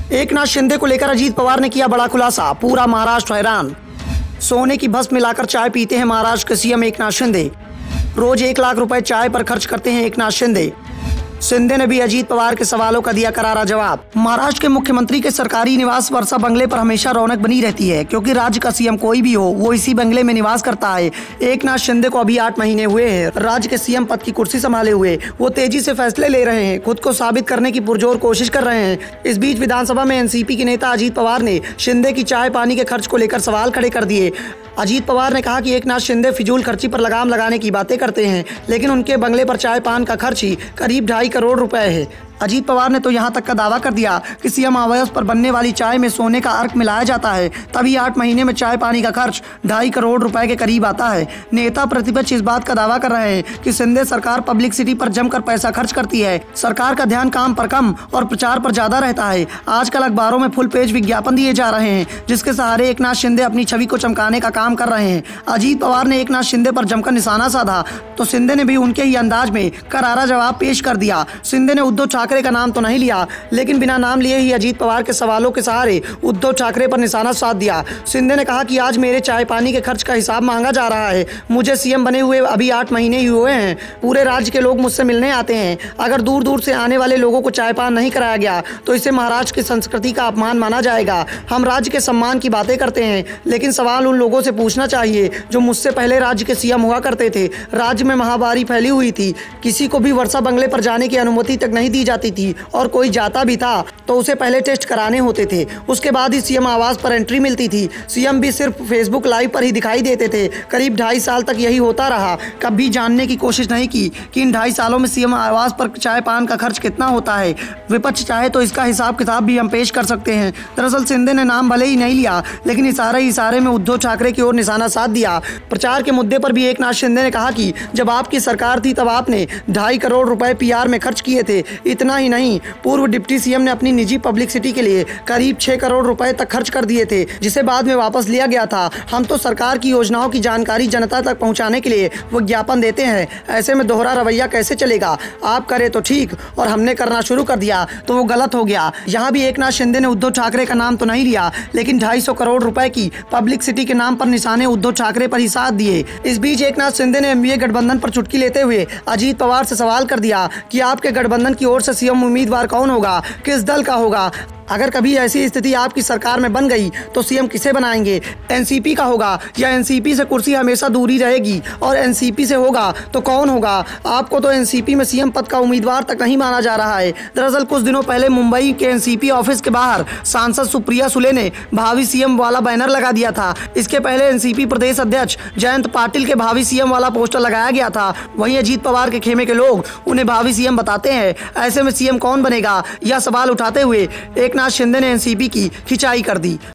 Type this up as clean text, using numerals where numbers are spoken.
एकनाथ शिंदे को लेकर अजीत पवार ने किया बड़ा खुलासा, पूरा महाराष्ट्र हैरान। सोने की भस्म मिलाकर चाय पीते हैं महाराष्ट्र के सीएम एकनाथ शिंदे। रोज 1 लाख रुपए चाय पर खर्च करते हैं एकनाथ शिंदे। शिंदे ने भी अजीत पवार के सवालों का दिया करारा जवाब। महाराष्ट्र के मुख्यमंत्री के सरकारी निवास वर्षा बंगले पर हमेशा रौनक बनी रहती है, क्योंकि राज्य का सीएम कोई भी हो वो इसी बंगले में निवास करता है। एकनाथ शिंदे को अभी 8 महीने हुए हैं राज्य के सीएम पद की कुर्सी संभाले हुए। वो तेजी से फैसले ले रहे हैं, खुद को साबित करने की पुरजोर कोशिश कर रहे हैं। इस बीच विधानसभा में एनसीपी के नेता अजीत पवार ने शिंदे की चाय पानी के खर्च को लेकर सवाल खड़े कर दिए। अजीत पवार ने कहा कि एकनाथ शिंदे फिजूल खर्ची पर लगाम लगाने की बातें करते हैं, लेकिन उनके बंगले पर चाय पान का खर्च ही करीब 2.5 करोड़ रुपए है। अजीत पवार ने तो यहां तक का दावा कर दिया कि सीएम आवास पर बनने वाली चाय में सोने का अर्क मिलाया जाता है, तभी 8 महीने में चाय पानी का खर्च 2.5 करोड़ रुपए के करीब आता है। नेता प्रतिपक्ष इस बात का दावा कर रहे हैं कि शिंदे सरकार पब्लिसिटी पर जमकर पैसा खर्च करती है। सरकार का ध्यान काम पर कम और प्रचार पर ज्यादा रहता है। आजकल अखबारों में फुल पेज विज्ञापन दिए जा रहे हैं, जिसके सहारे एकनाथ शिंदे अपनी छवि को चमकाने का काम कर रहे हैं। अजीत पवार ने एकनाथ शिंदे पर जमकर निशाना साधा तो शिंदे ने भी उनके ही अंदाज में करारा जवाब पेश कर दिया। शिंदे ने उद्धव ठाकरे का नाम तो नहीं लिया, लेकिन बिना नाम लिए ही अजीत पवार के सवालों के सहारे उद्धव ठाकरे पर निशाना साध दिया। शिंदे ने कहा कि आज मेरे चाय पानी के खर्च का हिसाब मांगा जा रहा है। मुझे सीएम बने हुए अभी 8 महीने ही हुए हैं। पूरे राज्य के लोग मुझसे मिलने आते हैं। अगर दूर दूर से आने वाले लोगों को चाय पान नहीं कराया गया तो इसे महाराष्ट्र की संस्कृति का अपमान माना जाएगा। हम राज्य के सम्मान की बातें करते हैं, लेकिन सवाल उन लोगों से पूछना चाहिए जो मुझसे पहले राज्य के सीएम हुआ करते थे। राज्य में महामारी फैली हुई थी, किसी को भी वर्षा बंगले पर जाने की अनुमति तक नहीं दी जाती थी, और कोई जाता भी था तो उसे पहले टेस्ट कराने होते थे, उसके बाद ही सीएम आवास पर एंट्री मिलती थी। सीएम भी सिर्फ फेसबुक लाइव पर ही दिखाई देते थे। करीब 2.5 साल तक यही होता रहा। कभी जानने की कोशिश नहीं की कि इन 2.5 सालों में सीएम आवास पर चाय पान का खर्च कितना होता है। विपक्ष चाहे तो इसका हिसाब किताब भी हम पेश कर सकते हैं। दरअसल शिंदे ने नाम भले ही नहीं लिया, लेकिन इशारे में उद्धव ठाकरे की ओर निशाना साध दिया। प्रचार के मुद्दे पर भी एकनाथ शिंदे ने कहा कि जब आपकी सरकार थी तब आपने 2.5 करोड़ रुपए पीआर में खर्च किए थे। इतना ही नहीं, पूर्व डिप्टी सीएम ने अपनी निजी पब्लिसिटी के लिए करीब 6 करोड़ रुपए तक खर्च कर दिए थे, जिसे बाद में वापस लिया गया था। हम तो सरकार की योजनाओं की जानकारी जनता तक पहुंचाने के लिए विज्ञापन देते हैं। ऐसे में दोहरा रवैया कैसे चलेगा? आप करे तो ठीक, और हमने करना शुरू कर दिया तो वो गलत हो गया। यहाँ भी एकनाथ शिंदे ने उद्धव ठाकरे का नाम तो नहीं लिया, लेकिन 250 करोड़ रुपए की पब्लिसिटी के नाम पर निशाने उद्धव ठाकरे पर ही साध दिए। इस बीच एकनाथ शिंदे ने एमवीए गठबंधन पर चुटकी लेते हुए अजीत पवार से सवाल कर दिया कि आपके गठबंधन की ओर से सीएम उम्मीदवार कौन होगा, किस दल का होगा? अगर कभी ऐसी स्थिति आपकी सरकार में बन गई तो सीएम किसे बनाएंगे? एनसीपी का होगा या एनसीपी से कुर्सी हमेशा दूरी रहेगी? और एनसीपी से होगा तो कौन होगा? आपको तो एनसीपी में सीएम पद का उम्मीदवार तक नहीं माना जा रहा है। दरअसल कुछ दिनों पहले मुंबई के एनसीपी ऑफिस के बाहर सांसद सुप्रिया सुले ने भावी सीएम वाला बैनर लगा दिया था। इसके पहले एनसीपी प्रदेश अध्यक्ष जयंत पाटिल के भावी सीएम वाला पोस्टर लगाया गया था। वहीं अजीत पवार के खेमे के लोग उन्हें भावी सीएम बताते हैं। ऐसे में सीएम कौन बनेगा, यह सवाल उठाते हुए एकनाथ शिंदे ने एनसीपी की खिंचाई कर दी।